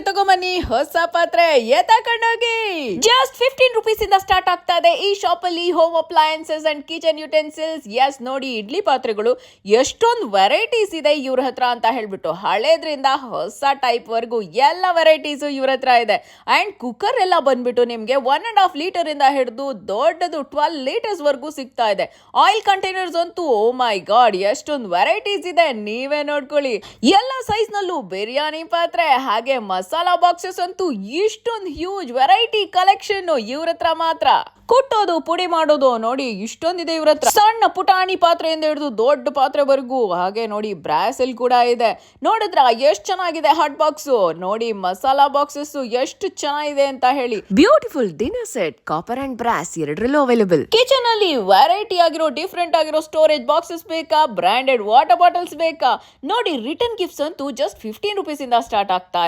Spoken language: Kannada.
ತಗೊಂಬನ್ನಿ ಹೊಸ ಪಾತ್ರೆ ಎತ್ತಕೊಂಡೋಗಿ. ಜಸ್ಟ್ 15 ರುಪೀಸ್ ಇಂದ ಸ್ಟಾರ್ಟ್ ಆಗ್ತಾ ಇದೆ ಈ ಶಾಪ್ ಅಲ್ಲಿ home appliances and kitchen utensils. Yes ನೋಡಿ, ಇಡ್ಲಿ ಪಾತ್ರೆಗಳು ಎಷ್ಟೊಂದು ವೆರೈಟೀಸ್ ಇದೆ ಇವ್ರ ಹತ್ರ ಅಂತ ಹೇಳ್ಬಿಟ್ಟು, ಹಳೇದ್ರಿಂದ ಹೊಸ ಟೈಪ್ ವರ್ಗು ಎಲ್ಲ ವೆರೈಟೀಸ್ ಇವ್ರ ಹತ್ರ ಇದೆ. ಅಂಡ್ ಕುಕ್ಕರ್ ಎಲ್ಲ ಬಂದ್ಬಿಟ್ಟು ನಿಮ್ಗೆ 1.5 ಲೀಟರ್ ಇಂದ ಹಿಡಿದು ದೊಡ್ಡದು 12 ಲೀಟರ್ಸ್ ವರ್ಗೂ ಸಿಗ್ತಾ ಇದೆ. ಆಯಿಲ್ ಕಂಟೈನರ್ಸ್ ಅಂತೂ ಓ ಮೈ ಗಾಡ್ ಎಷ್ಟೊಂದು ವೆರೈಟೀಸ್ ಇದೆ, ನೀವೇ ನೋಡ್ಕೊಳ್ಳಿ. ಎಲ್ಲ ಸೈಜ್ ನಲ್ಲೂ ಬಿರಿಯಾನಿ ಪಾತ್ರೆ, ಹಾಗೆ ಮಸಾಲಾ ಬಾಕ್ಸಸ್ ಅಂತೂ ಇಷ್ಟೊಂದು ಹ್ಯೂಜ್ ವೆರೈಟಿ ಕಲೆಕ್ಷನ್ ಇವ್ರ ಹತ್ರ ಮಾತ್ರ. ಕುಟ್ಟೋದು ಪುಡಿ ಮಾಡೋದು ನೋಡಿ ಇಷ್ಟೊಂದಿದೆ ಇವ್ರ ಹತ್ರ. ಸಣ್ಣ ಪುಟಾಣಿ ಪಾತ್ರೆಯಿಂದ ಹಿಡಿದು ದೊಡ್ಡ ಪಾತ್ರೆವರೆಗೂ. ಹಾಗೆ ನೋಡಿ ಬ್ರಾಸೆಲ್ ಕೂಡ ಇದೆ. ನೋಡಿದ್ರ ಎಷ್ಟು ಚೆನ್ನಾಗಿದೆ ಹಾಟ್ ಬಾಕ್ಸ್. ನೋಡಿ ಮಸಾಲಾ ಬಾಕ್ಸಸ್ ಎಷ್ಟು ಚೆನ್ನಾಗಿದೆ ಅಂತ ಹೇಳಿ. Beautiful dinner set copper and brass ಎರಡರಲ್ಲೂ ಅವೈಲೇಬಲ್. ಕಿಚನ್ ಅಲ್ಲಿ ವೆರೈಟಿ ಆಗಿರೋ ಡಿಫ್ರೆಂಟ್ ಆಗಿರೋ ಸ್ಟೋರೇಜ್ ಬಾಕ್ಸಸ್ ಬೇಕಾ, ಬ್ರಾಂಡೆಡ್ ವಾಟರ್ ಬಾಟಲ್ಸ್ ಬೇಕಾ, ನೋಡಿ ರಿಟರ್ನ್ ಗಿಫ್ಟ್ಸ್ ಅಂತೂ ಜಸ್ಟ್ 15 ರುಪೀಸ್ ಇಂದ ಸ್ಟಾರ್ಟ್ ಆಗ್ತಾ ಇದೆ.